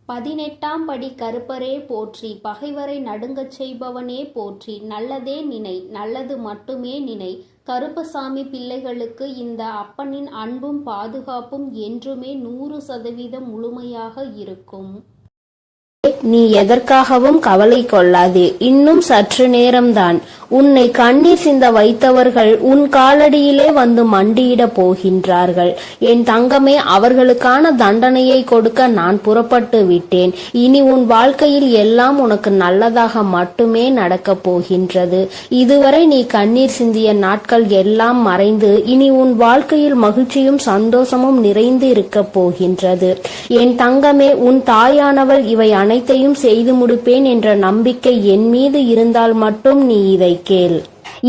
18ஆம் படி கருப்பரே போற்றி, பகைவரை நடுங்கச் செய்பவனே போற்றி, நல்லதே நினை, நல்லது மட்டுமே நினை. கருப்பசாமி பிள்ளைகளுக்கு இந்த அப்பனின் அன்பும் பாதுகாப்பும் என்றுமே 100% முழுமையாக இருக்கும். நீ எதற்காகவும் கவலை கொள்ளாதே. இன்னும் சற்று நேரம்தான். உன்னை கண்ணீர் சிந்த வைத்தவர்கள் உன் காலடியிலே வந்து மண்டியிட போகின்றார்கள். என் தங்கமே, அவர்களுக்கான தண்டனையை கொடுக்க நான் புறப்பட்டு விட்டேன். இனி உன் வாழ்க்கையில் எல்லாம் உனக்கு நல்லதாக மட்டுமே நடக்கப் போகின்றது. இதுவரை நீ கண்ணீர் சிந்திய நாட்கள் எல்லாம் மறைந்து இனி உன் வாழ்க்கையில் மகிழ்ச்சியும் சந்தோஷமும் நிறைந்து இருக்கப் போகின்றது. என் தங்கமே, உன் தாயானவள் இவை அனைத்தையும் செய்து முடிப்பேன் என்ற நம்பிக்கை என் மீது இருந்தால் மட்டும் நீ இதை கேள்.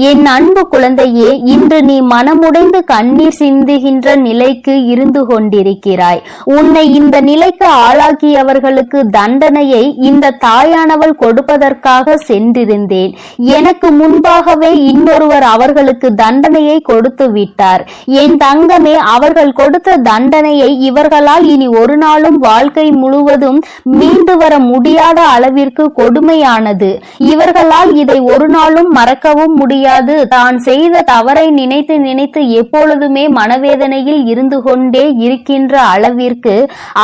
என் அன்பு குழந்தையே, இன்று நீ மனமுடைந்து கண்ணீர் சிந்துகின்ற நிலைக்கு இருந்து கொண்டிருக்கிறாய். உன்னை இந்த நிலைக்கு ஆளாக்கியவர்களுக்கு தண்டனையை இந்த தாயானவள் கொடுப்பதற்காக சென்றிருந்தேன். எனக்கு முன்பாகவே இன்னொருவர் அவர்களுக்கு தண்டனையை கொடுத்து விட்டார். என் தங்கமே, அவர்கள் கொடுத்த தண்டனையை இவர்களால் இனி ஒரு நாளும் வாழ்க்கை முழுவதும் மீண்டு வர முடியாத அளவிற்கு கொடுமையானது. இவர்களால் இதை ஒரு நாளும் மறக்கவும் முடியாது. தான் செய்த தவறை நினைத்து நினைத்து எப்பொழுதுமே மனவேதனையில் இருந்து கொண்டே இருக்கின்ற அளவிற்கு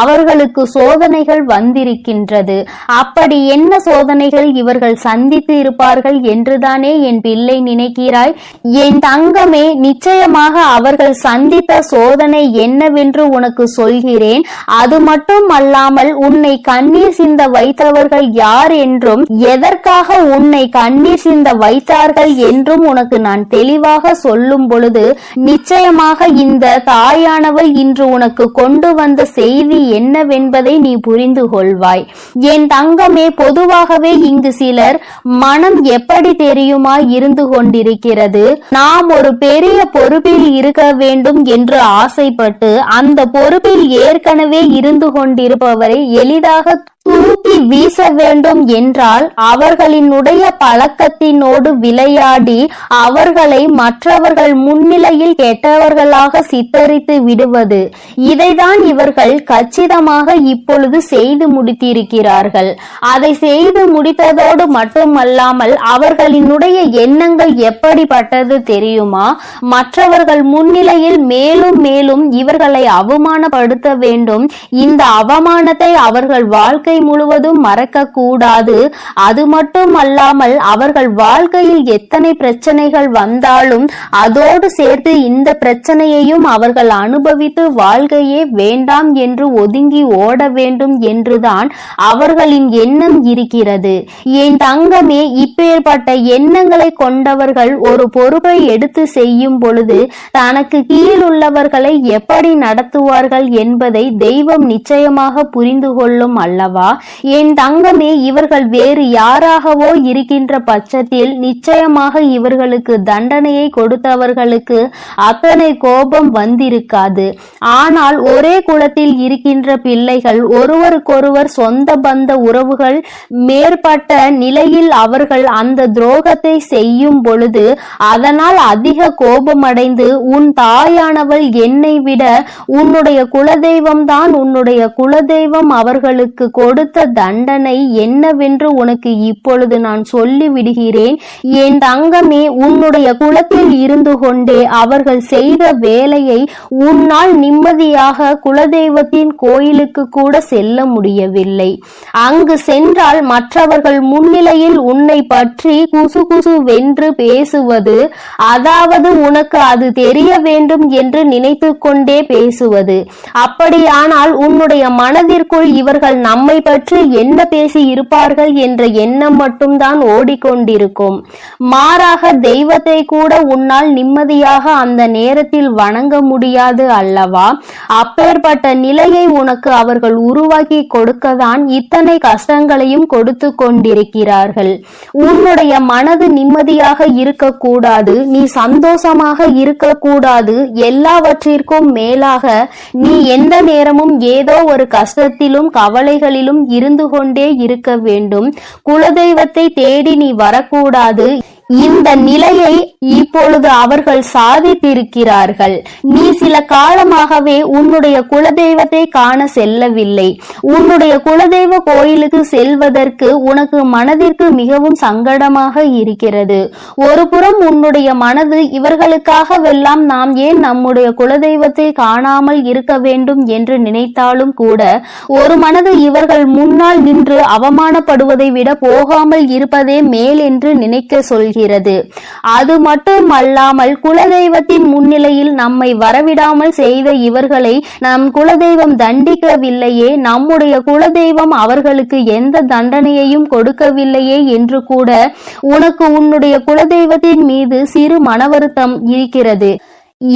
அவர்களுக்கு சோதனைகள் வந்திருக்கின்றது. அப்படி என்ன சோதனைகள் இவர்கள் சந்தித்து இருப்பார்கள் என்றுதானே என் பிள்ளை நினைக்கிறாய்? என் தங்கமே, நிச்சயமாக அவர்கள் சந்தித்த சோதனை என்னவென்று உனக்கு சொல்கிறேன். அது மட்டும் அல்லாமல் உன்னை கண்ணீர் சிந்த வைத்தவர்கள் யார் என்றும் எதற்காக உன்னை கண்ணீர் சிந்த வைத்தார்கள் என்றும் உனக்கு நான் தெளிவாக சொல்லும் பொழுது நிச்சயமாக இந்த தாயானவள் இன்று உனக்கு கொண்டு வந்த செய்தி என்னவென்பதை நீ புரிந்து கொள்வாய். என் தங்கமே, பொதுவாகவே இங்கு சிலர் மனம் எப்படி தெரியுமா இருந்து கொண்டிருக்கிறது. நாம் ஒரு பெரிய பொறுப்பில் இருக்க வேண்டும் என்று ஆசைப்பட்டு அந்த பொறுப்பில் ஏற்கனவே இருந்து கொண்டிருப்பவரை எளிதாக தூக்கி வீச வேண்டும் என்றால் அவர்களினுடைய பழக்கத்தினோடு விளையாடி அவர்களை மற்றவர்கள் முன்னிலையில் கெட்டவர்களாக சித்தரித்து விடுவது. இதைதான் இவர்கள் கச்சிதமாக இப்பொழுது செய்து முடித்திருக்கிறார்கள். அதை செய்து முடித்ததோடு மட்டுமல்லாமல் அவர்களினுடைய எண்ணங்கள் எப்படிப்பட்டது தெரியுமா? மற்றவர்கள் முன்னிலையில் மேலும் மேலும் இவர்களை அவமானப்படுத்த வேண்டும். இந்த அவமானத்தை அவர்கள் வாழ்க்கை முழுவதும் மறக்க கூடாது. அது மட்டும் அல்லாமல் அவர்கள் வாழ்க்கையில் எத்தனை பிரச்சனைகள் வந்தாலும் அதோடு சேர்த்து இந்த பிரச்சனையையும் அவர்கள் அனுபவித்து வாழ்க்கையே வேண்டாம் என்று ஒதுங்கி ஓட வேண்டும் என்றுதான் அவர்களின் எண்ணம் இருக்கிறது. என் தங்கமே, இப்பேற்பட்ட எண்ணங்களை கொண்டவர்கள் ஒரு பொறுப்பை எடுத்து செய்யும் பொழுது தனக்கு கீழ் உள்ளவர்களை எப்படி நடத்துவார்கள் என்பதை தெய்வம் நிச்சயமாக புரிந்து கொள்ளும் அல்லவா? என் தங்கமே, இவர்கள் வேறு யாராகவோ இருக்கின்ற பட்சத்தில் நிச்சயமாக இவர்களுக்கு தண்டனையை கொடுத்தவர்களுக்கு அத்தனை கோபம் வந்திருக்காது. ஆனால் ஒரே குலத்தில் இருக்கின்ற பிள்ளைகள் ஒருவருக்கொருவர் சொந்த பந்த உறவுகள் மேற்பட்ட நிலையில் அவர்கள் அந்த துரோகத்தை செய்யும் பொழுது அதனால் அதிக கோபமடைந்து உன் தாயானவள் என்னை விட உன்னுடைய குலதெய்வம் தான் உன்னுடைய குலதெய்வம் அவர்களுக்கு கொடுத்த தண்டனை என்னவென்று உனக்கு இப்பொழுது நான் சொல்லி விடுகிறேன். என் தங்கமே, உன்னுடைய குலத்தில் இருந்து கொண்டே அவர்கள் செய்த வேலையை உன்னால் நிம்மதியாக குலதெய்வத்தின் கோயிலுக்கு கூட செல்ல முடியவில்லை. அங்கு சென்றால் மற்றவர்கள் முன்னிலையில் உன்னை பற்றி குசு குசு வென்று பேசுவது, அதாவது உனக்கு அது தெரிய வேண்டும் என்று நினைத்து கொண்டே பேசுவது. அப்படியானால் உன்னுடைய மனதிற்குள் இவர்கள் நம்மை பற்றி என்ன பேசி இருப்பார்கள் என்ற எண்ணம் மட்டும்தான் ஓடிக்கொண்டிருக்கும். மாறாக தெய்வத்தை கூட உன்னால் நிம்மதியாக அந்த நேரத்தில் வணங்க முடியாது அல்லவா? அப்பேற்பட்ட நிலையை உனக்கு அவர்கள் உருவாக்கி கொடுக்கத்தான் இத்தனை கஷ்டங்களையும் கொடுத்து கொண்டிருக்கிறார்கள். உன்னுடைய மனது நிம்மதியாக இருக்கக்கூடாது, நீ சந்தோஷமாக இருக்கக்கூடாது. எல்லாவற்றிற்கும் மேலாக நீ எந்த நேரமும் ஏதோ ஒரு கஷ்டத்திலும் கவலைகளிலும் இருந்து கொண்டே இருக்க வேண்டும். குலதெய்வத்தை தேடி நீ வரக்கூடாது. இந்த நிலையை இப்பொழுது அவர்கள் சாதித்திருக்கிறார்கள். நீ சில காலமாகவே உன்னுடைய குலதெய்வத்தை காண செல்லவில்லை. உன்னுடைய குலதெய்வ கோயிலுக்கு செல்வதற்கு உனக்கு மனதிற்கு மிகவும் சங்கடமாக இருக்கிறது. ஒரு புறம் உன்னுடைய மனது இவர்களுக்காகவெல்லாம் நாம் ஏன் நம்முடைய குலதெய்வத்தை காணாமல் இருக்க வேண்டும் என்று நினைத்தாலும் கூட ஒரு மனது இவர்கள் முன்னால் நின்று அவமானப்படுவதை விட போகாமல் இருப்பதே மேல் என்று நினைக்க சொல்கிறது. அது மட்டுமல்லாமல் குலதெய்வத்தின் முன்னிலையில் நம்மை வரவிடாமல் செய்த இவர்களை நம் குலதெய்வம் தண்டிக்கவில்லையே, நம்முடைய குலதெய்வம் அவர்களுக்கு எந்த தண்டனையையும் கொடுக்கவில்லையே என்று கூட உனக்கு உன்னுடைய குலதெய்வத்தின் மீது சிறு மனவருத்தம் இருக்கிறது.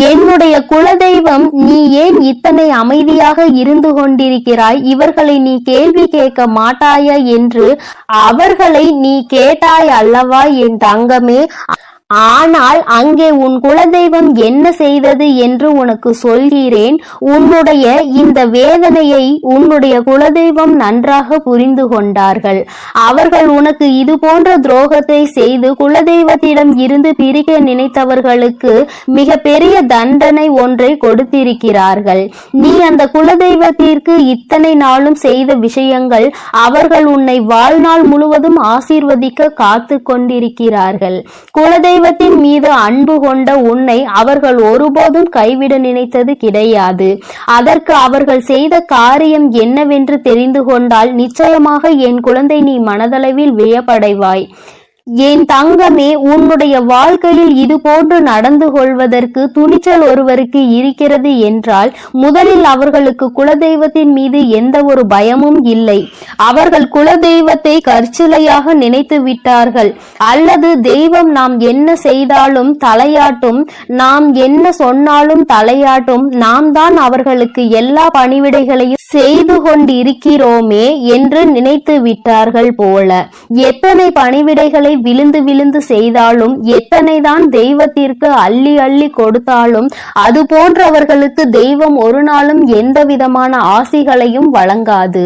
என்னுடைய குலதெய்வம், நீ ஏன் இத்தனை அமைதியாக இருந்து கொண்டிருக்கிறாய்? இவர்களை நீ கேள்வி கேட்க மாட்டாயா என்று அவர்களை நீ கேட்டாய் அல்லவா என் தங்கமே? ஆனால் அங்கே உன் குலதெய்வம் என்ன செய்தது என்று உனக்கு சொல்கிறேன். உன்னுடைய இந்த வேதனையை உன்னுடைய குலதெய்வம் நன்றாக புரிந்து கொண்டார்கள். அவர்கள் உனக்கு இது போன்ற துரோகத்தை செய்து குலதெய்வத்திடம் இருந்து பிரிக்க நினைத்தவர்களுக்கு மிக பெரிய தண்டனை ஒன்றை கொடுத்திருக்கிறார்கள். நீ அந்த குலதெய்வத்திற்கு இத்தனை நாளும் செய்த விஷயங்கள் அவர்கள் உன்னை வாழ்நாள் முழுவதும் ஆசீர்வதிக்க காத்து கொண்டிருக்கிறார்கள். குலதெய்வத்தின் மீது அன்பு கொண்ட உன்னை அவர்கள் ஒருபோதும் கைவிட நினைத்தது கிடையாது. அதற்கு அவர்கள் செய்த காரியம் என்னவென்று தெரிந்து கொண்டால் நிச்சயமாக என் குழந்தை நீ மனதளவில் வியப்படைவாய். என் தங்கமே, உன்னுடைய வாழ்க்கையில் இது போன்று நடந்து கொள்வதற்கு துணிச்சல் ஒருவருக்கு இருக்கிறது என்றால் முதலில் அவர்களுக்கு குலதெய்வத்தின் மீது எந்த ஒரு பயமும் இல்லை. அவர்கள் குலதெய்வத்தை கற்சிலையாக நினைத்து விட்டார்கள். அல்லது தெய்வம் நாம் என்ன செய்தாலும் தலையாட்டும், நாம் என்ன சொன்னாலும் தலையாட்டும், நாம் தான் அவர்களுக்கு எல்லா பணிவிடைகளையும் செய்து கொண்டிருக்கிறோமே என்று நினைத்து விட்டார்கள் போல. எத்தனை பணிவிடைகளை விழுந்து விழுந்து செய்தாலும், எத்தனைதான் தெய்வத்திற்கு அள்ளி அள்ளி கொடுத்தாலும், அது போன்றவர்களுக்கு தெய்வம் ஒரு நாளும் எந்த விதமான ஆசிகளையும் வழங்காது.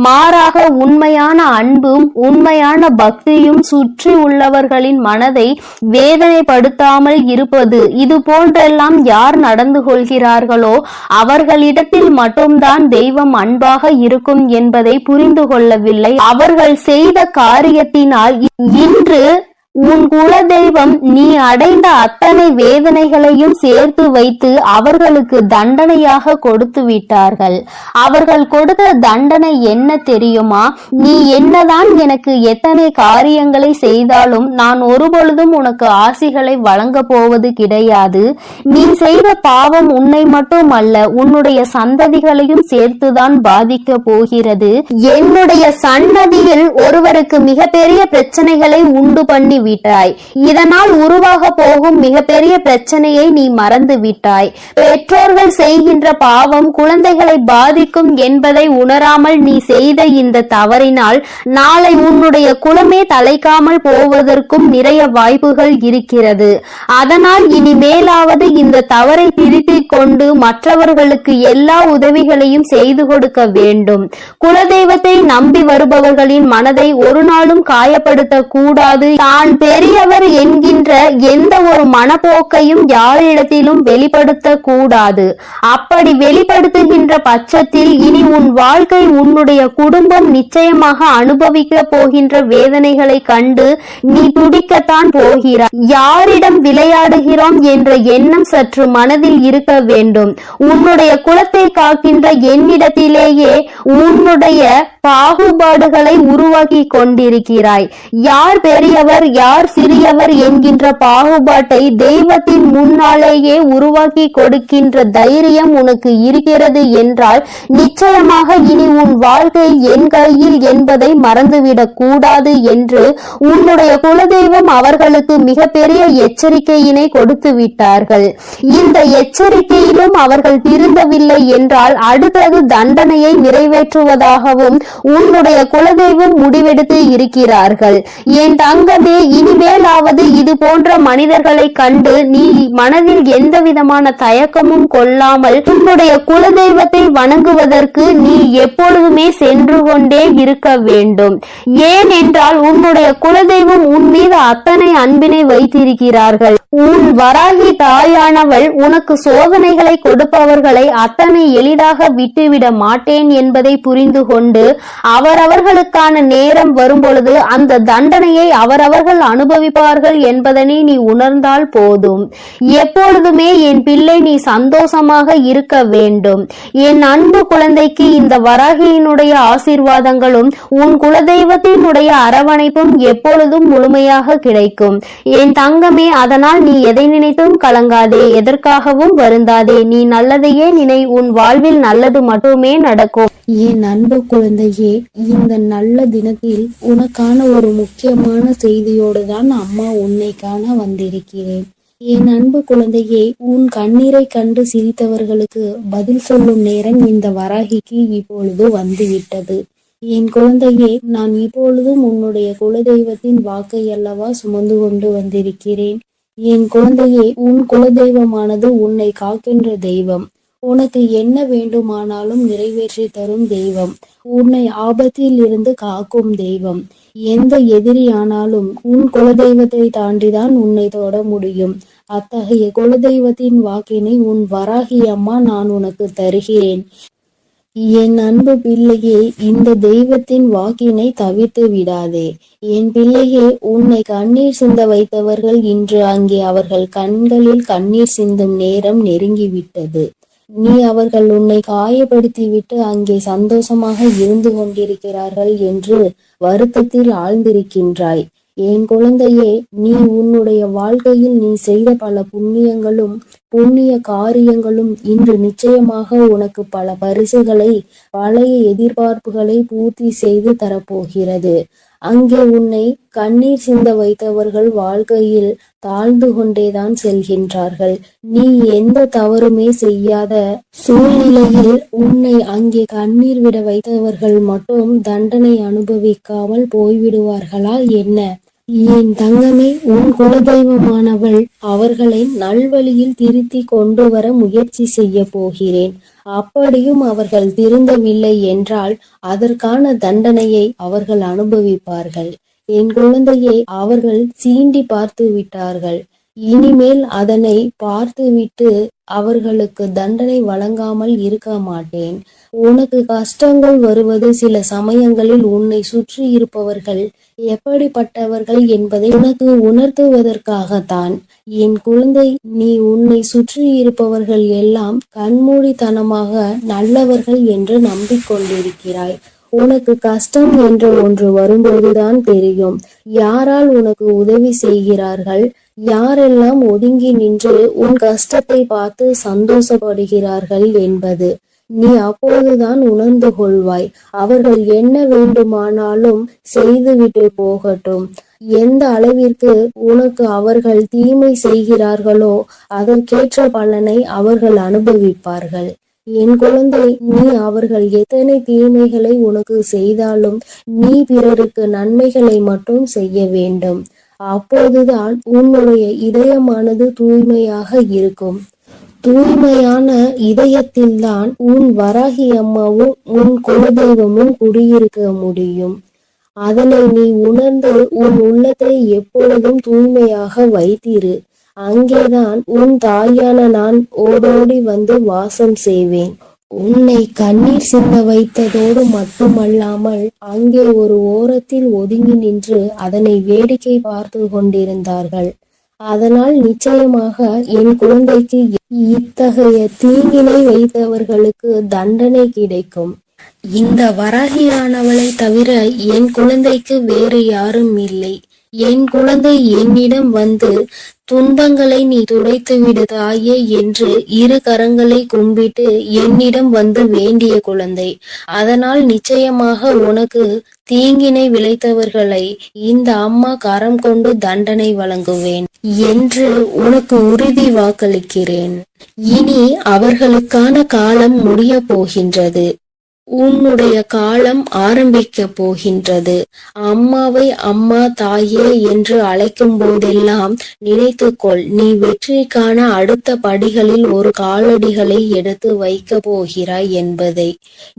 மாறாக உண்மையான அன்பும் உண்மையான பக்தியும் சுற்றி உள்ளவர்களின் மனதை வேதனைப்படுத்தாமல் இருப்பது. இது போன்றெல்லாம் யார் நடந்து கொள்கிறார்களோ அவர்களிடத்தில் மட்டும்தான் தெய்வம் அன்பாக இருக்கும் என்பதை புரிந்து கொள்ளவில்லை. அவர்கள் செய்த காரியத்தினால் இன்று உன் குலதெய்வம் நீ அடைந்த அத்தனை வேதனைகளையும் சேர்த்து வைத்து அவர்களுக்கு தண்டனையாக கொடுத்து விட்டார்கள். அவர்கள் கொடுத்த தண்டனை என்ன தெரியுமா? நீ என்னதான் எனக்கு எத்தனை காரியங்களை செய்தாலும் நான் ஒருபொழுதும் உனக்கு ஆசிகளை வழங்க போவது கிடையாது. நீ செய்த பாவம் உன்னை மட்டுமல்ல, உன்னுடைய சந்ததிகளையும் சேர்த்துதான் பாதிக்க போகிறது. என்னுடைய சன்னதியில் ஒருவருக்கு மிகப்பெரிய பிரச்சனைகளை உண்டு பண்ணி விட்டாய். இதனால் உருவாக போகும் மிகப்பெரிய பிரச்சனையை நீ மறந்து விட்டாய். பெற்றோர்கள் செய்கின்ற பாவம் குழந்தைகளை பாதிக்கும் என்பதை உணராமல் நீ செய்த இந்த தவறினால் நாளை உன்னுடைய குலமே தலைக்காமல் போவதற்கும் நிறைய வாய்ப்புகள் இருக்கிறது. அதனால் இனிமேலாவது இந்த தவறை திருத்திக் கொண்டு மற்றவர்களுக்கு எல்லா உதவிகளையும் செய்து கொடுக்க வேண்டும். குலதெய்வத்தை நம்பி வருபவர்களின் மனதை ஒரு நாளும் காயப்படுத்த கூடாது. தான் பெரியவர் என்கின்ற எந்த ஒரு மனப்போக்கையும் யாரிடத்திலும் வெளிப்படுத்த கூடாது. அப்படி வெளிப்படுத்துகின்ற பட்சத்தில் இனி உன் வாழ்க்கை, உன்னுடைய குடும்பம் நிச்சயமாக அனுபவிக்க போகின்ற வேதனைகளை கண்டு நீ துடிக்கத்தான் போகிறாய். யாரிடம் விளையாடுகிறோம் என்ற எண்ணம் சற்று மனதில் இருக்க வேண்டும். உன்னுடைய குலத்தை காக்கின்ற என்னிடத்திலேயே உன்னுடைய பாகுபாடுகளை உருவாக்கி கொண்டிருக்கிறாய். யார் பெரியவர் யார் சிறியவர் என்கின்ற பாகுபாட்டை தெய்வத்தின் முன்னாலேயே உருவாக்கி கொடுக்கின்ற தைரியம் உனக்கு இருக்கிறது என்றால் நிச்சயமாக இனி உன் வாழ்க்கை என் கையில் என்பதை மறந்துவிடக் கூடாது என்று உன்னுடைய குலதெய்வம் அவர்களுக்கு மிகப்பெரிய எச்சரிக்கையினை கொடுத்து விட்டார்கள். இந்த எச்சரிக்கையிலும் அவர்கள் திருந்தவில்லை என்றால் அடுத்தது தண்டனையை நிறைவேற்றுவதாகவும் உன்னுடைய குலதெய்வம் முடிவெடுத்து இருக்கிறார்கள். என் தங்கமே, இனிமேலாவது இது போன்ற மனிதர்களை கண்டு நீ மனதில் எந்த விதமான தயக்கமும் கொள்ளாமல் உன்னுடைய குலதெய்வத்தை வணங்குவதற்கு நீ எப்பொழுதுமே சென்று கொண்டே இருக்க வேண்டும். ஏனென்றால் உன்னுடைய குலதெய்வம் உன் மீது அத்தனை அன்பினை வைத்திருக்கிறார்கள். உன் வராகி தாயானவள் உனக்கு சோதனைகளை கொடுப்பவர்களை அத்தனை எளிதாக விட்டுவிட மாட்டேன் என்பதை புரிந்து கொண்டு அவரவர்களுக்கான நேரம் வரும்பொழுது அந்த தண்டனையை அவரவர்கள் அனுபவிப்பார்கள் என்பதனை நீ உணர்ந்தால் போதும். எப்பொழுதுமே என் பிள்ளை நீ சந்தோஷமாக இருக்க வேண்டும். என் அன்பு குழந்தைக்கு இந்த வராகியினுடைய ஆசீர்வாதங்களும் உன் குலதெய்வத்தினுடைய அரவணைப்பும் எப்பொழுதும் முழுமையாக கிடைக்கும். என் தங்கமே, அதனால் நீ எதை நினைத்தும் கலங்காதே, எதற்காகவும் வருந்தாதே. நீ நல்லதையே நினை, உன் வாழ்வில் நல்லது மட்டுமே நடக்கும். என் அன்பு குழந்தையே, இந்த நல்ல தினத்தில் உனக்கான ஒரு முக்கியமான செய்தியோடு தான் அம்மா உன்னை காண வந்திருக்கிறேன். என் அன்பு குழந்தையே, உன் கண்ணீரை கண்டு சிரித்தவர்களுக்கு பதில் சொல்லும் நேரம் இந்த வராகிக்கு இப்பொழுது வந்துவிட்டது. என் குழந்தையே, நான் இப்பொழுதும் உன்னுடைய குலதெய்வத்தின் வாக்கை அல்லவா சுமந்து கொண்டு வந்திருக்கிறேன். என் குழந்தையே, உன் குலதெய்வமானது உன்னை காக்கின்ற தெய்வம். உனக்கு என்ன வேண்டுமானாலும் நிறைவேற்றி தரும் தெய்வம். உன்னை ஆபத்தில் இருந்து காக்கும் தெய்வம். எந்த எதிரியானாலும் உன் குலதெய்வத்தை தாண்டிதான் உன்னை தொட முடியும். அத்தகைய குலதெய்வத்தின் வாக்கினை உன் வராகி அம்மா நான் உனக்கு தருகிறேன். என் அன்பு பிள்ளையே, இந்த தெய்வத்தின் வாக்கினை தவிர்த்து விடாதே. என் பிள்ளையே, உன்னை கண்ணீர் சிந்த வைத்தவர்கள் இன்று அங்கே அவர்கள் கண்களில் கண்ணீர் சிந்தும் நேரம் நெருங்கிவிட்டது. நீ அவர்கள் உன்னை காயப்படுத்திவிட்டு அங்கே சந்தோஷமாக இருந்து கொண்டிருக்கிறார்கள் என்று வருத்தத்தில் ஆழ்ந்திருக்கின்றாய். என் குழந்தையே, நீ உன்னுடைய வாழ்க்கையில் நீ செய்த பல புண்ணிய காரியங்களும் இன்று நிச்சயமாக உனக்கு பல பரிசுகளை, பழைய எதிர்பார்ப்புகளை பூர்த்தி செய்து தரப்போகிறது. அங்கே உன்னை கண்ணீர் சிந்த வைத்தவர்கள் வாழ்க்கையில் தாழ்ந்து கொண்டேதான் செல்கின்றார்கள். நீ எந்த தவறுமே செய்யாத சூழ்நிலையில் உன்னை அங்கே கண்ணீர் விட வைத்தவர்கள் மட்டும் தண்டனை அனுபவிக்காமல் போய்விடுவார்களா என்ன? என் தங்கமே, உன் குலதெய்வமானவள் அவர்களை நல்வழியில் திருத்தி கொண்டு வர முயற்சி செய்ய போகிறேன். அப்படியும் அவர்கள் திருந்தவில்லை என்றால் அதற்கான தண்டனையை அவர்கள் அனுபவிப்பார்கள். என் குழந்தையை அவர்கள் சீண்டி பார்த்து விட்டார்கள். இனிமேல் அதனை பார்த்துவிட்டு அவர்களுக்கு தண்டனை வழங்காமல் இருக்க மாட்டேன். உனக்கு கஷ்டங்கள் வருவது சில சமயங்களில் உன்னை சுற்றி இருப்பவர்கள் எப்படிப்பட்டவர்கள் என்பதை உனக்கு உணர்த்துவதற்காகத்தான். என் குழந்தை, நீ உன்னை சுற்றி இருப்பவர்கள் எல்லாம் கண்மூடித்தனமாக நல்லவர்கள் என்று நம்பிக்கொண்டிருக்கிறாய். உனக்கு கஷ்டம் என்ற ஒன்று வரும்போதுதான் தெரியும் யாரால் உனக்கு உதவி செய்கிறார்கள், யாரெல்லாம் ஒதுங்கி நின்று உன் கஷ்டத்தை பார்த்து சந்தோஷப்படுகிறார்கள் என்பது. நீ அப்போதுதான் உணர்ந்து கொள்வாய். அவர்கள் என்ன வேண்டுமானாலும் செய்துவிட்டு போகட்டும். எந்த அளவிற்கு உனக்கு அவர்கள் தீமை செய்கிறார்களோ அதற்கேற்ற பலனை அவர்கள் அனுபவிப்பார்கள். என் குழந்தை, நீ அவர்கள் எத்தனை தீமைகளை உனக்கு செய்தாலும் நீ பிறருக்கு நன்மைகளை மட்டும் செய்ய வேண்டும். அப்போதுதான் உன்னுடைய இதயமானது தூய்மையாக இருக்கும். தூய்மையான இதயத்தில்தான் உன் வராகி அம்மாவும் உன் குலதெய்வமும் குடியிருக்க முடியும். அதனை நீ உணர்ந்து உன் உள்ளத்தை எப்பொழுதும் தூய்மையாக வைத்திரு. அங்கேதான் உன் தாயான நான் ஓடோடி வந்து வாசம் செய்வேன். உன்னை கண்ணீர் சிந்த வைத்ததோடு மட்டுமல்லாமல் அங்கே ஒரு ஓரத்தில் ஒதுங்கி நின்று அதனை வேடிக்கை பார்த்து கொண்டிருந்தார்கள். அதனால் நிச்சயமாக என் குழந்தைக்கு இத்தகைய தீங்கினை வைத்தவர்களுக்கு தண்டனை கிடைக்கும். இந்த வராகியானவளை தவிர என் குழந்தைக்கு வேறு யாரும் இல்லை. என் குழந்தை என்னிடம் வந்து துன்பங்களை நீ துடைத்து விடு தாயே என்று இரு கரங்களை கும்பிட்டு என்னிடம் வந்து வேண்டிய குழந்தை. அதனால் நிச்சயமாக உனக்கு தீங்கினை விளைத்தவர்களை இந்த அம்மா கரம் கொண்டு தண்டனை வழங்குவேன் என்று உனக்கு உறுதி வாக்களிக்கிறேன். இனி அவர்களுக்கான காலம் முடிய போகின்றது. உன்னுடைய காலம் ஆரம்பிக்கப் போகின்றது. அம்மாவை அம்மா, தாயே என்று அழைக்கும் போதெல்லாம் நினைத்துக்கொள், நீ வெற்றிக்கான அடுத்த படிகளில் ஒரு காலடிகளை எடுத்து வைக்கப் போகிறாய் என்பதை.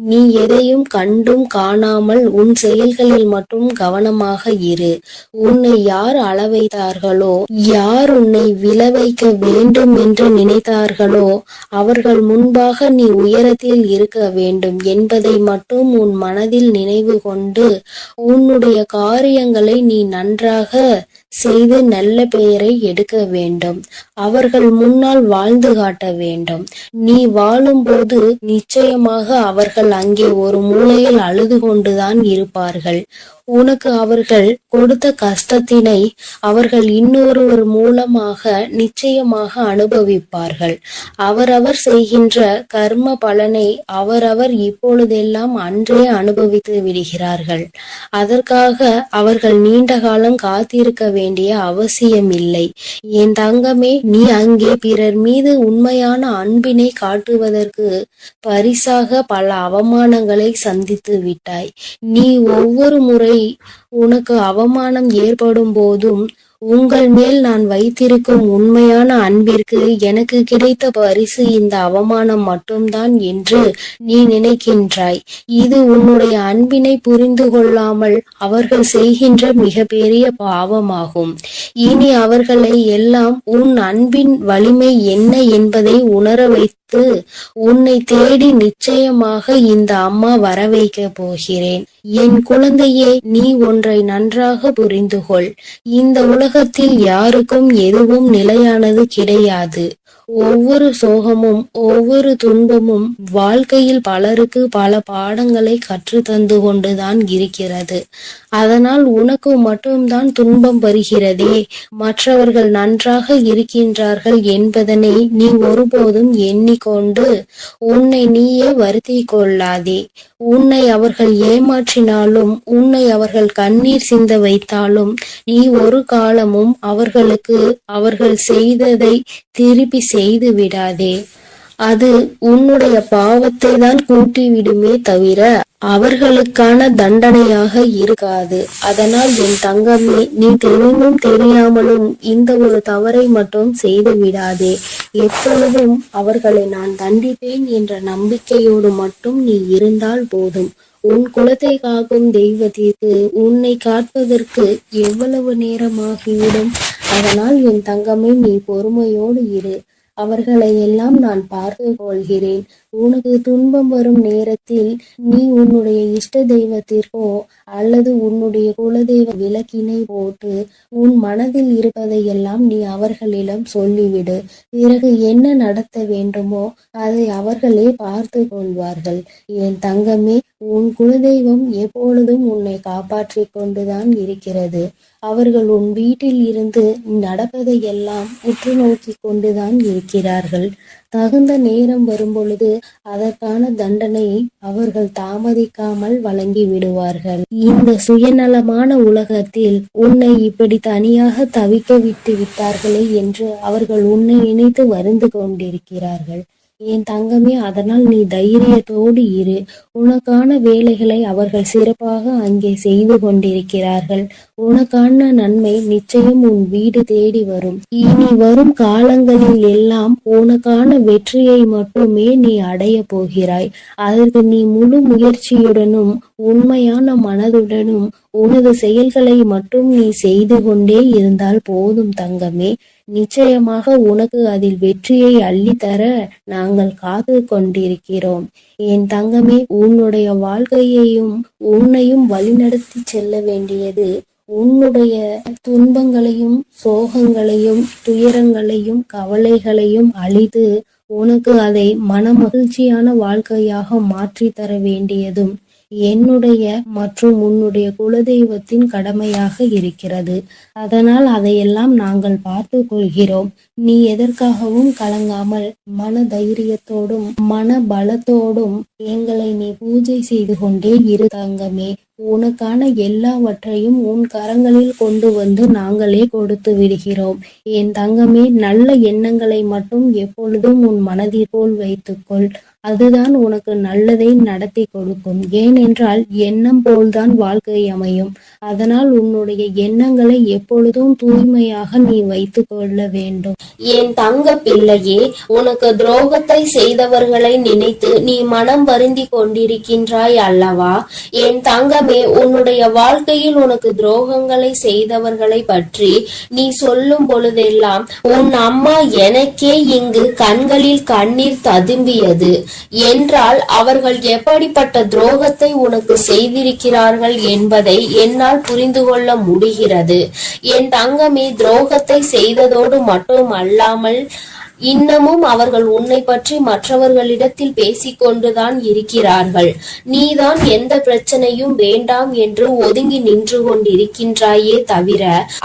நீ எதையும் கண்டும் காணாமல் உன் செயல்களில் மட்டும் கவனமாக இரு. உன்னை யார் அளவைத்தார்களோ, யார் உன்னை விழவைக்க வேண்டும் என்று நினைத்தார்களோ, அவர்கள் முன்பாக நீ உயரத்தில் இருக்க வேண்டும் என்பதை மட்டும் உன் மனதில் நினைவு கொண்டு உன்னுடைய காரியங்களை நீ நன்றாக செய்து நல்ல பெயரை எடுக்க வேண்டும். அவர்கள் முன்னால் வாழ்ந்து காட்ட வேண்டும். நீ வாழும்போது நிச்சயமாக அவர்கள் அங்கே ஒரு மூலையில் அழுது கொண்டுதான் இருப்பார்கள். உனக்கு அவர்கள் கொடுத்த கஷ்டத்தினை அவர்கள் இன்னொருவர் மூலமாக நிச்சயமாக அனுபவிப்பார்கள். அவரவர் செய்கின்ற கர்ம பலனை அவரவர் இப்பொழுதெல்லாம் அன்றே அனுபவித்து விடுகிறார்கள். அதற்காக அவர்கள் நீண்ட காலம் காத்திருக்க வேண்டிய அவசியம் இல்லை. என் தங்கமே, நீ அங்கே பிறர் மீது உண்மையான அன்பினை காட்டுவதற்கு பரிசாக பல அவமானங்களை சந்தித்து விட்டாய். நீ ஒவ்வொரு முறை உனக்கு அவமானம் ஏற்படும் போதும் உங்கள் மேல் நான் வைத்திருக்கும் உண்மையான அன்பிற்கு எனக்கு கிடைத்த பரிசு இந்த அவமானம் மட்டும்தான் என்று நீ நினைக்கின்றாய். இது உன்னுடைய அன்பினை புரிந்து கொள்ளாமல் அவர்கள் செய்கின்ற மிகப்பெரிய பாவமாகும். இனி அவர்களை எல்லாம் உன் அன்பின் வலிமை என்ன என்பதை உணர வைத்து உன்னை தேடி நிச்சயமாக இந்த அம்மா வர வைக்க போகிறேன். என் குழந்தையே, நீ ஒன்றை நன்றாக புரிந்து கொள். இந்த உலகத்தில் யாருக்கும் எதுவும் நிலையானது கிடையாது. ஒவ்வொரு சோகமும் ஒவ்வொரு துன்பமும் வாழ்க்கையில் பலருக்கு பல பாடங்களை கற்று தந்து கொண்டுதான் இருக்கிறது. அதனால் உனக்கு மட்டும்தான் துன்பம் வருகிறதே, மற்றவர்கள் நன்றாக இருக்கின்றார்கள் என்பதனை நீ ஒருபோதும் எண்ணிக்கொண்டு உன்னை நீயே வருத்தி கொள்ளாதே. உன்னை அவர்கள் ஏமாற்றினாலும், உன்னை அவர்கள் கண்ணீர் சிந்த வைத்தாலும், நீ ஒரு காலமும் அவர்களுக்கு அவர்கள் செய்ததை திருப்பி செய்து விடாதே. அது உன்னுடைய பாவத்தை தான் கூட்டி விடுமே தவிர அவர்களுக்கான தண்டனையாக இருக்காது. அதனால் என் தங்கமே, நீ தெரிந்தும் தெரியாமலும் இந்த ஒரு தவறை மட்டும் செய்து விடாதே. எப்பொழுதும் அவர்களை நான் தண்டிப்பேன் என்ற நம்பிக்கையோடு மட்டும் நீ இருந்தால் போதும். உன் குலத்தை காக்கும் தெய்வத்திற்கு உன்னை காப்பதற்கு எவ்வளவு நேரமாகிவிடும். அதனால் என் தங்கமே, நீ பொறுமையோடு இரு. அவர்களை எல்லாம் நான் பார்த்து கொள்கிறேன். உனக்கு துன்பம் வரும் நேரத்தில் நீ உன்னுடைய இஷ்ட தெய்வத்திற்கோ அல்லது உன்னுடைய குலதெய்வ விளக்கினை போட்டு உன் மனதில் இருப்பதையெல்லாம் நீ அவர்களிடம் சொல்லிவிடு. பிறகு என்ன நடத்த வேண்டுமோ அதை அவர்களே பார்த்து கொள்வார்கள். என் தங்கமே, உன் குலதெய்வம் எப்பொழுதும் உன்னை காப்பாற்றி கொண்டுதான் இருக்கிறது. அவர்கள் உன் வீட்டில் இருந்து நடப்பதையெல்லாம் உற்று நோக்கி கொண்டுதான் இருக்கிறார்கள். தகுந்த நேரம் வரும்பொழுது அதற்கான தண்டனையை அவர்கள் தாமதிக்காமல் வழங்கி விடுவார்கள். இந்த சுயநலமான உலகத்தில் உன்னை இப்படி தனியாக தவிக்க விட்டு விட்டார்களே என்று அவர்கள் உன்னை நினைத்து வருந்து கொண்டிருக்கிறார்கள். என் தங்கமே, அதனால் நீ தைரியத்தோடு இரு. உனக்கான வேலைகளை அவர்கள் சிறப்பாக அங்கே செய்து கொண்டிருக்கிறார்கள். உனக்கான நன்மை நிச்சயம் உன் வீடு தேடி வரும். இனி வரும் காலங்களில் எல்லாம் உனக்கான வெற்றியை மட்டுமே நீ அடைய போகிறாய். அதற்கு நீ முழு முயற்சியுடனும் உண்மையான மனதுடனும் உனது செயல்களை மட்டும் நீ செய்து கொண்டே இருந்தால் போதும் தங்கமே. நிச்சயமாக உனக்கு அதில் வெற்றியை அள்ளித்தர நாங்கள் காத்து கொண்டிருக்கிறோம். என் தங்கமே, உன்னுடைய வாழ்க்கையையும் உன்னையும் வழிநடத்தி செல்ல வேண்டியது உன்னுடைய துன்பங்களையும் சோகங்களையும் துயரங்களையும் கவலைகளையும் அழித்து உனக்கு அதை மன மகிழ்ச்சியான வாழ்க்கையாக மாற்றி தர வேண்டியதும் என்னுடைய மற்றும் உன்னுடைய குலதெய்வத்தின் கடமையாக இருக்கிறது. அதனால் அதையெல்லாம் நாங்கள் பார்த்து கொள்கிறோம். நீ எதற்காகவும் கலங்காமல் மன தைரியத்தோடும் மன பலத்தோடும் எங்களை நீ பூஜை செய்து கொண்டே இரு தங்கமே. உனக்கான எல்லாவற்றையும் உன் கரங்களில் கொண்டு வந்து நாங்களே கொடுத்து விடுகிறோம். என் தங்கமே, நல்ல எண்ணங்களை மட்டும் எப்பொழுதும் உன் மனதிற்குள் வைத்துக்கொள். அதுதான் உனக்கு நல்லதை நடத்தி கொடுக்கும். ஏனென்றால் எண்ணம் போல்தான் வாழ்க்கை அமையும். அதனால் உன்னுடைய எண்ணங்களை எப்பொழுதும் தூய்மையாக நீ வைத்து கொள்ள வேண்டும். என் தங்க பிள்ளையே, உனக்கு துரோகத்தை செய்தவர்களை நினைத்து நீ மனம் வருந்தி கொண்டிருக்கின்றாய் அல்லவா? என் தங்கமே, உன்னுடைய வாழ்க்கையில் உனக்கு துரோகங்களை செய்தவர்களை பற்றி நீ சொல்லும் பொழுதெல்லாம் உன் அம்மா எனக்கே இங்கு கண்களில் கண்ணீர் ததும்பியது என்றால் அவர்கள் எப்படிப்பட்ட துரோகத்தை உனக்கு செய்திருக்கிறார்கள் என்பதை என்னால் புரிந்து கொள்ள முடிகிறது. என் தங்கமே, துரோகத்தை செய்ததோடு மட்டும் அல்லாமல் இன்னமும் அவர்கள் உன்னை பற்றி மற்றவர்களிடத்தில் பேசிக்கொண்டுதான் இருக்கிறார்கள். நீதான் எந்த பிரச்சனையும் வேண்டாம் என்று ஒதுங்கி நின்று கொண்டிருக்கின்றாயே தவிர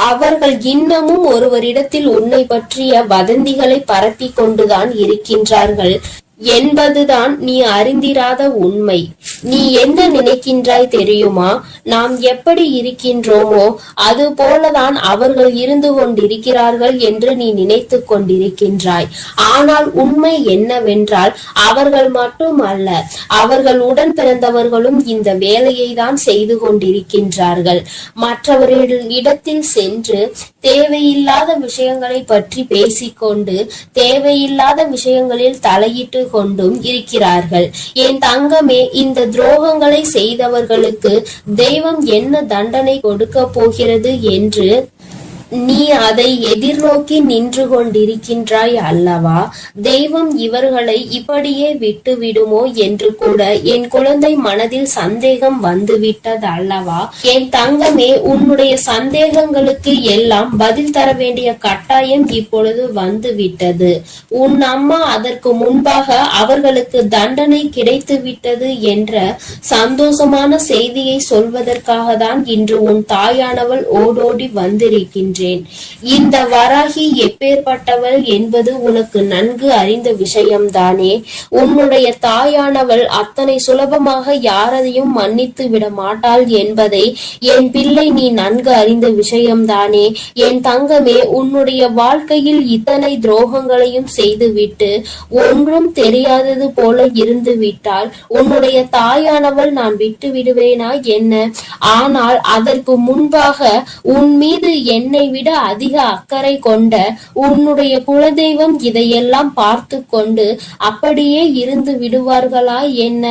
அவர்கள் இன்னமும் ஒருவரிடத்தில் உன்னை பற்றிய வதந்திகளை பரப்பி கொண்டுதான் இருக்கின்றார்கள் என்பதுதான் நீ அறிந்திராத உண்மை. நீ என்ன நினைக்கின்றாய் தெரியுமா? நாம் எப்படி இருக்கின்றோமோ அது போலதான் அவர்கள் இருந்து கொண்டிருக்கிறார்கள் என்று நீ நினைத்து கொண்டிருக்கின்றாய். ஆனால் உண்மை என்னவென்றால் அவர்கள் மட்டுமல்ல, அவர்கள் உடன் பிறந்தவர்களும் இந்த வேலையை தான் செய்து கொண்டிருக்கின்றார்கள். மற்றவர்களிடத்தில் சென்று தேவையில்லாத விஷயங்களை பற்றி பேசிக்கொண்டு தேவையில்லாத விஷயங்களில் தலையிட்டு கொண்டும் இருக்கிறார்கள். என் தங்கமே, இந்த துரோகங்களை செய்தவர்களுக்கு தெய்வம் என்ன தண்டனை கொடுக்க போகிறது என்று நீ அதை எதிர்நோக்கி நின்று கொண்டிருக்கின்றாய் அல்லவா? தெய்வம் இவர்களை இப்படியே விட்டு விடுமோ என்று கூட என் குழந்தை மனதில் சந்தேகம் வந்துவிட்டது அல்லவா? என் தங்கமே, உன்னுடைய சந்தேகங்களுக்கு எல்லாம் பதில் தர வேண்டிய கட்டாயம் இப்பொழுது வந்துவிட்டது. உன் அம்மா அதற்கு முன்பாக அவர்களுக்கு தண்டனை கிடைத்து விட்டது என்ற சந்தோஷமான செய்தியை சொல்வதற்காக தான் இன்று உன் தாயானவள் ஓடோடி வந்திருக்கின்ற. இந்த வராகி எப்பேற்பட்டவள் என்பது உனக்கு நன்கு அறிந்த விஷயம்தானே. உன்னுடைய தாயானவள் அத்தனை சுலபமாக யாரையும் மன்னித்து விட மாட்டாள் என்பதை என் பிள்ளை நீ நன்கு அறிந்த விஷயம்தானே. என் தங்கமே, உன்னுடைய வாழ்க்கையில் இத்தனை துரோகங்களையும் செய்துவிட்டு ஒன்றும் தெரியாதது போல இருந்து விட்டால் உன்னுடைய தாயானவள் நான் விட்டு விடுவேனா என்ன? ஆனால் அதற்கு முன்பாக உன் மீது என்னை விட அதிக அக்கறை கொண்ட உன்னுடைய குலதெய்வம் இதையெல்லாம் பார்த்து கொண்டு அப்படியே இருந்து விடுவார்களா என்ன?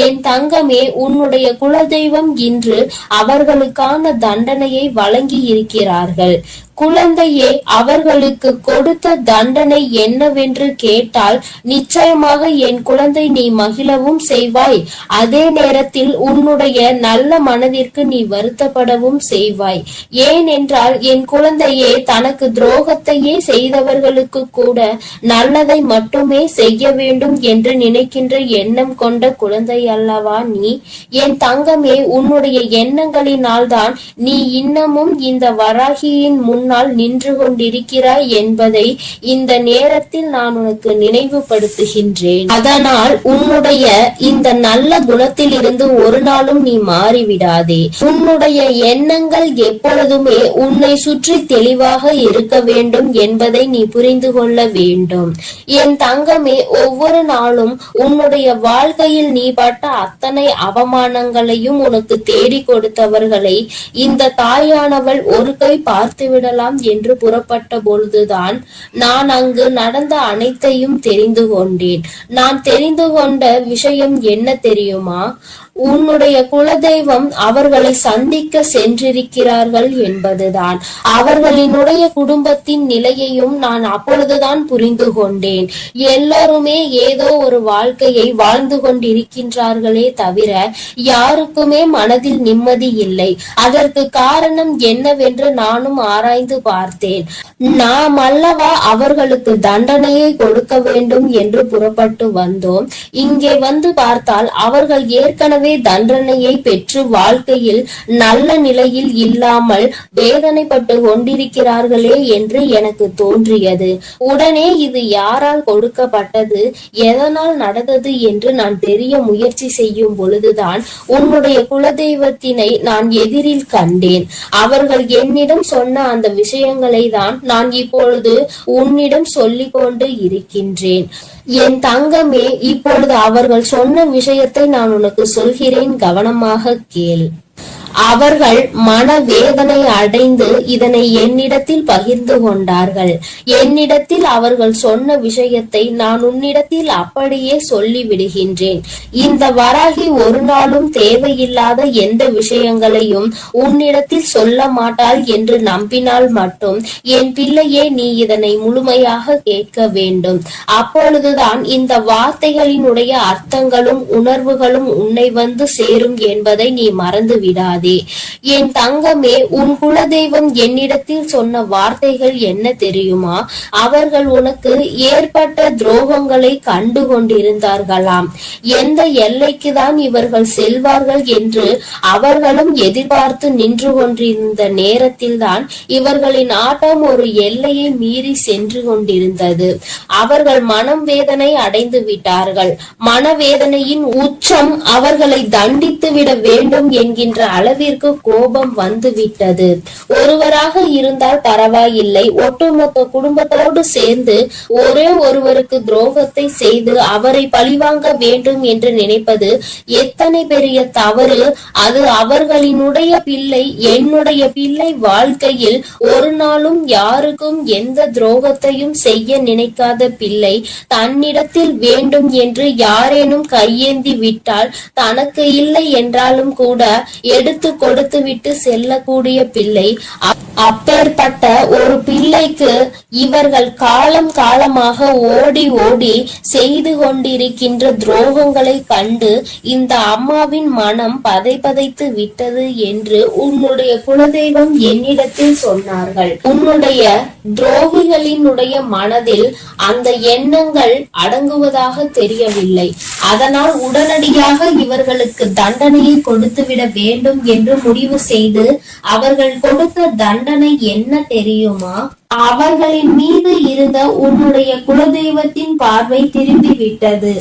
என் தங்கமே, உன்னுடைய குலதெய்வம் இன்று அவர்களுக்கான தண்டனையை வழங்கி இருக்கிறார்கள். குழந்தையே, அவர்களுக்கு கொடுத்த தண்டனை என்னவென்று கேட்டால் நிச்சயமாக என் குழந்தை நீ மகிழவும் செய்வாய். அதே நேரத்தில் உன்னுடைய நல்ல மனதிற்கு நீ வருத்தப்படவும் செய்வாய். ஏனென்றால் என் குழந்தையே, தனக்கு துரோகத்தையே செய்தவர்களுக்கு கூட நல்லதை மட்டுமே செய்ய வேண்டும் என்று நினைக்கின்ற எண்ணம் கொண்ட குழந்தை அல்லவா நீ? என் தங்கமே, உன்னுடைய எண்ணங்களினால் தான் நீ இன்னமும் இந்த வராகியின் முன்னால் நின்று கொண்டிருக்கிறாய் என்பதை இந்த நேரத்தில் நான் உனக்கு நினைவுபடுத்துகின்றேன். அதனால் உன்னுடைய இந்த நல்ல குணத்தில் இருந்து ஒரு நாளும் நீ மாறிவிடாதே. உன்னுடைய எண்ணங்கள் எப்பொழுதுமே உன்னை சுற்றி தெளிவாக இருக்க வேண்டும் என்பதை நீ புரிந்து கொள்ள வேண்டும். என் தங்கமே, ஒவ்வொரு நாளும் உன்னுடைய வாழ்க்கையில் நீ பட்ட அத்தனை அவமானங்களையும் உனக்கு தேடி கொடுத்தவர்களை இந்த தாயானவள் ஒரு கை பார்த்துவிட என்று புறப்பட்ட பொழுதுதான் நான் அங்கு நடந்த அனைத்தையும் தெரிந்து கொண்டேன். நான் தெரிந்து கொண்ட விஷயம் என்ன தெரியுமா? உன்னுடைய குலதெய்வம் அவர்களை சந்திக்க சென்றிருக்கிறார்கள் என்பதுதான். அவர்களினுடைய குடும்பத்தின் நிலையையும் நான் அப்பொழுதுதான் புரிந்து கொண்டேன். எல்லோருமே ஏதோ ஒரு வாழ்க்கையை வாழ்ந்து கொண்டிருக்கின்றார்களே தவிர யாருக்குமே மனதில் நிம்மதி இல்லை. அதற்கு காரணம் என்னவென்று நானும் ஆராய்ந்து பார்த்தேன். நாம் அல்லவா அவர்களுக்கு தண்டனையை கொடுக்க வேண்டும் என்று புறப்பட்டு வந்தோம். இங்கே வந்து பார்த்தால் அவர்கள் ஏற்கனவே தண்டனையை பெற்று வாழ்க்கையில் நல்ல நிலையில் இல்லாமல் வேதனைப்பட்டு கொண்டிருக்கிறார்களே என்று எனக்கு தோன்றியது. உடனே இது யாரால் கொடுக்கப்பட்டது, எதனால் நடந்தது என்று நான் தெரிய முயற்சி செய்யும் பொழுதுதான் உன்னுடைய குலதெய்வத்தினை நான் எதிரில் கண்டேன். அவர்கள் என்னிடம் சொன்ன அந்த விஷயங்களை தான் நான் இப்பொழுது உன்னிடம் சொல்லிக் கொண்டு இருக்கின்றேன். என் தங்கமே, இப்பொழுது அவர்கள் சொன்ன விஷயத்தை நான் உனக்கு சொல்கிறேன், கவனமாக கேள். அவர்கள் மனவேதனை அடைந்து இதனை என்னிடத்தில் பகிர்ந்து கொண்டார்கள். என்னிடத்தில் அவர்கள் சொன்ன விஷயத்தை நான் உன்னிடத்தில் அப்படியே சொல்லி விடுகின்றேன். இந்த வராகி ஒரு நாளும் தேவையில்லாத எந்த விஷயங்களையும் உன்னிடத்தில் சொல்ல மாட்டாள் என்று நம்பினால் மட்டும் என் பிள்ளையே, நீ இதனை முழுமையாக கேட்க வேண்டும். அப்பொழுதுதான் இந்த வார்த்தைகளினுடைய அர்த்தங்களும் உணர்வுகளும் உன்னை வந்து சேரும் என்பதை நீ மறந்து விடாதே. என் தங்கமே, உன் குலதெய்வம் என்னிடத்தில் சொன்ன வார்த்தைகள் என்ன தெரியுமா? அவர்கள் உனக்கு ஏற்பட்ட துரோகங்களை கண்டு கொண்டிருந்தார்களாம். எந்த எல்லைக்குதான் இவர்கள் செல்வார்கள் என்று அவர்களும் எதிர்பார்த்து நின்று கொண்டிருந்த நேரத்தில் தான் இவர்களின் ஆட்டம் ஒரு எல்லையை மீறி சென்று கொண்டிருந்தது. அவர்கள் மனம் வேதனை அடைந்து விட்டார்கள். மனவேதனையின் உச்சம் அவர்களை தண்டித்து விட வேண்டும் என்கின்ற அளவிற்கு கோபம் வந்து விட்டது. ஒருவராக இருந்தால் பரவாயில்லை, ஒட்டுமொத்த குடும்பத்தோடு சேர்ந்து ஒரே ஒருவருக்கு துரோகத்தை செய்து அவரை பழிவாங்க வேண்டும் என்று நினைப்பது எத்தனை பெரிய தவறு! அது அவர்களினுடைய பிள்ளை. என்னுடைய பிள்ளை வாழ்க்கையில் ஒரு நாளும் யாருக்கும் எந்த துரோகத்தையும் செய்ய நினைக்காத பிள்ளை தன்னிடத்தில் வேண்டும் என்று யாரேனும் கையேந்தி விட்டால் தனக்கு இல்லை என்றாலும் கூட எடுத்து கொடுத்து விட்டு செல்லக்கூடிய பிள்ளை. அப்பேற்பட்ட ஒரு பிள்ளைக்கு இவர்கள் காலம் காலமாக ஓடி ஓடி செய்து கொண்டிருக்கின்ற துரோகங்களை கண்டு இந்த அம்மாவின் மனம் பதைத்து விட்டது என்று உன்னுடைய குலதெய்வம் என்னிடத்தில் சொன்னார்கள். உன்னுடைய துரோகிகளினுடைய மனதில் அந்த எண்ணங்கள் அடங்குவதாக தெரியவில்லை. அதனால் உடனடியாக இவர்களுக்கு தண்டனையை கொடுத்துவிட வேண்டும் என்று முடிவு செய்து அவர்கள் கொடுத்த தண்டனை என்ன தெரியுமா? அவர்களின் மீது இருந்த உன்னுடைய குலதெய்வத்தின் பார்வை திரும்பி விட்டது.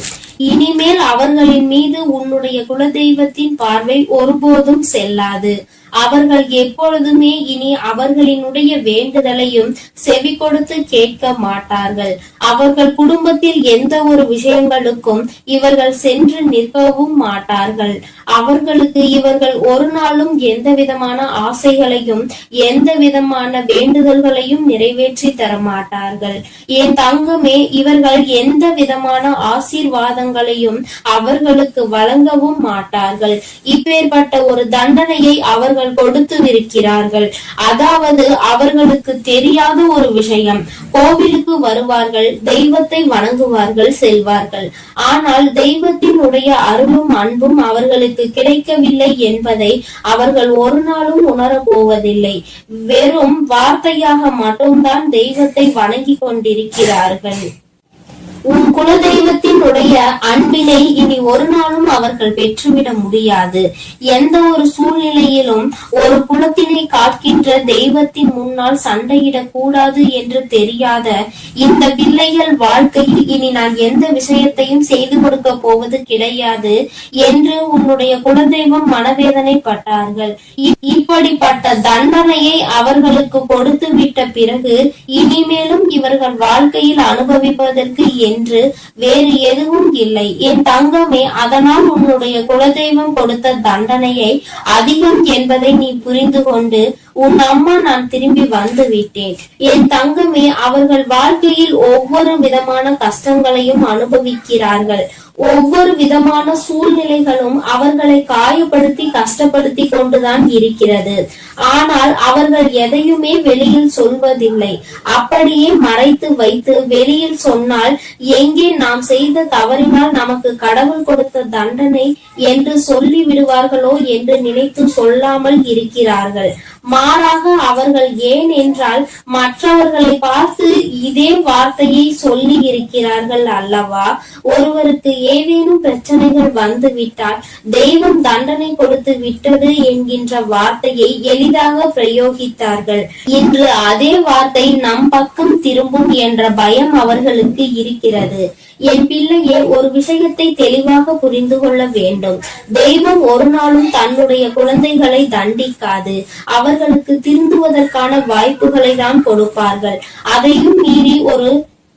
இனிமேல் அவர்களின் மீது உன்னுடைய குலதெய்வத்தின் பார்வை ஒருபோதும் செல்லாது. அவர்கள் எப்பொழுதுமே இனி அவர்களினுடைய வேண்டுதலையும் செவி கொடுத்து கேட்க மாட்டார்கள். அவர்கள் குடும்பத்தில் எந்த ஒரு விஷயங்களுக்கும் இவர்கள் சென்று நிற்கவும் மாட்டார்கள். அவர்களுக்கு இவர்கள் ஒரு நாளும் எந்த விதமான ஆசைகளையும் எந்த விதமான வேண்டுதல்களையும் நிறைவேற்றி தர மாட்டார்கள். என் தங்கமே, இவர்கள் எந்த விதமான ஆசீர்வாதங்களையும் அவர்களுக்கு வழங்கவும் மாட்டார்கள். இப்பேற்பட்ட ஒரு தண்டனையை அவர்கள் கொடுத்து இருக்கிறார்கள். அதாவது அவர்களுக்கு தெரியாத ஒரு விஷயம். கோவிலுக்கு வருவார்கள், தெய்வத்தை வணங்குவார்கள், செல்வார்கள். ஆனால் தெய்வத்தினுடைய அருளும் அன்பும் அவர்களுக்கு கிடைக்கவில்லை என்பதை அவர்கள் ஒரு நாளும் உணரப் போவதில்லை. வெறும் வார்த்தையாக மட்டும்தான் தெய்வத்தை வணங்கி கொண்டிருக்கிறார்கள். உன் குலதெய்வத்தினுடைய அன்பினை இனி ஒரு நாளும் அவர்கள் பெற்றுவிட முடியாது. எந்த ஒரு சூழ்நிலையிலும் ஒரு குலத்தினை காக்கின்ற தெய்வத்தின் முன்னால் சண்டையிடக் கூடாது என்று தெரியாத இந்த பிள்ளைகள் வாழ்க்கையில் இனி நான் எந்த விஷயத்தையும் செய்து கொடுக்க போவது கிடையாது என்று உன்னுடைய குலதெய்வம் மனவேதனைப்பட்டார்கள். இப்படிப்பட்ட தண்டனையை அவர்களுக்கு கொடுத்து விட்ட பிறகு இனிமேலும் இவர்கள் வாழ்க்கையில் அனுபவிப்பதற்கு என்று வேறு எதுவும் இல்லை. என் தங்கமே, அதனால் உன்னுடைய குலதெய்வம் கொடுத்த தண்டனையை அதிகம் என்பதை நீ புரிந்து கொண்டு உன் அம்மா நான் திரும்பி வந்து விட்டேன். என் தங்கமே, அவர்கள் வாழ்க்கையில் ஒவ்வொரு விதமான கஷ்டங்களையும் அனுபவிக்கிறார்கள். ஒவ்வொரு விதமான சூழ்நிலைகளும் அவர்களை காயப்படுத்தி கஷ்டப்படுத்தி கொண்டுதான் இருக்கிறது. ஆனால் அவர்கள் எதையுமே வெளியில் சொல்வதில்லை. அப்படியே மறைத்து வைத்து வெளியில் சொன்னால் எங்கே நாம் செய்த தவறினால் நமக்கு கடவுள் கொடுத்த தண்டனை என்று சொல்லி விடுவார்களோ என்று நினைத்து சொல்லாமல் இருக்கிறார்கள். மாறாக அவர்கள் ஏன் என்றால் மற்றவர்களை பார்த்து இதே வார்த்தையை சொல்லி இருக்கிறார்கள் அல்லவா? ஒருவருக்கு ஏதேனும் பிரச்சனைகள் வந்து விட்டால் தெய்வம் தண்டனை கொடுத்து விட்டது என்கின்ற வார்த்தையை எளிதாக பிரயோகித்தார்கள். இன்று அதே வார்த்தை நம் பக்கம் திரும்பும் என்ற பயம் அவர்களுக்கு இருக்கிறது. என் பிள்ளையே, ஒரு விஷயத்தை தெளிவாக புரிந்து கொள்ள வேண்டும். தெய்வம் ஒரு நாளும் தன்னுடைய குழந்தைகளை தண்டிக்காது. அவர்களுக்கு திருந்துவதற்கான வாய்ப்புகளை தான் கொடுப்பார்கள். அதையும் மீறி ஒரு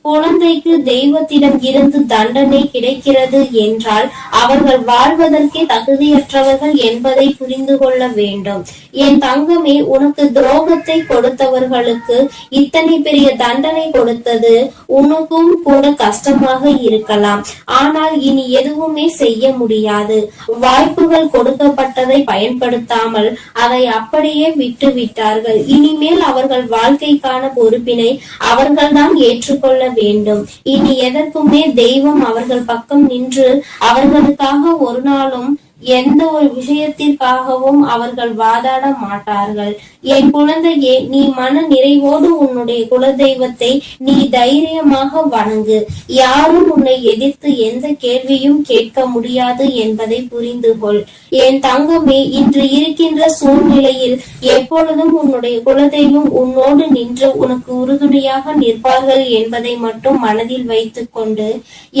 குழந்தைக்கு தெய்வத்திடம் இருந்து தண்டனை கிடைக்கிறது என்றால் அவர்கள் வாழ்வதற்கே தகுதியற்றவர்கள் என்பதை புரிந்து கொள்ள வேண்டும். என் தங்கமே, உனக்கு துரோகத்தை கொடுத்தவர்களுக்கு இத்தனை பெரிய தண்டனை கொடுத்தது உனக்கும் கூட கஷ்டமாக இருக்கலாம். ஆனால் இனி எதுவுமே செய்ய முடியாது. வாய்ப்புகள் கொடுக்கப்பட்டதை பயன்படுத்தாமல் அதை அப்படியே விட்டு விட்டார்கள். இனிமேல் அவர்கள் வாழ்க்கைக்கான பொறுப்பினை அவர்கள்தான் ஏற்றுக்கொள்ள வேண்டும். இனி எதற்குமே தெய்வம் அவர்கள் பக்கம் நின்று அவர்களுக்காக ஒரு நாளும் எந்த ஒரு விஷயத்திற்காகவும் அவர்கள் வாதாட மாட்டார்கள். என் குழந்தையே, நீ மன நிறைவோடு உன்னுடைய குலதெய்வத்தை நீ தைரியமாக வணங்கு. யாரும் உன்னை எதிர்த்து எந்த கேள்வியும் கேட்க முடியாது என்பதை புரிந்து கொள். என் தங்கமே, இன்று இருக்கின்ற சூழ்நிலையில் எப்பொழுதும் உன்னுடைய குலதெய்வம் உன்னோடு நின்று உனக்கு உறுதுணையாக நிற்பார்கள் என்பதை மட்டும் மனதில் வைத்துக் கொண்டு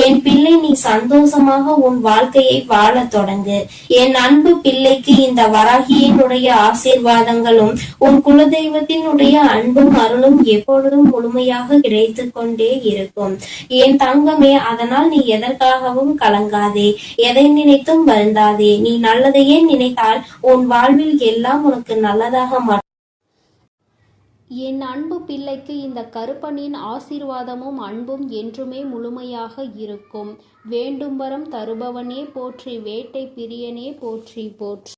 என் பிள்ளை, நீ சந்தோஷமாக உன் வாழ்க்கையை வாழ தொடங்கு. என் அன்பு பிள்ளைக்கு இந்த வராகியினுடைய ஆசீர்வாதங்களும் உன் குலதெய்வத்தினுடைய அன்பும் அருளும் எப்பொழுதும் முழுமையாக கிடைத்து கொண்டே இருக்கும். என் தங்கமே, அதனால் நீ எதற்காகவும் கலங்காதே, எதை நினைத்தும் வருந்தாதே. நீ நல்லதையே நினைத்தால் உன் வாழ்வில் எல்லாம் உனக்கு நல்லதாக என் அன்பு பிள்ளைக்கு இந்த கருப்பனின் ஆசீர்வாதமும் அன்பும் என்றுமே முழுமையாக இருக்கும். வேண்டும் வரம் தருபவனே போற்றி, வேட்டை பிரியனே போற்றி போற்றி.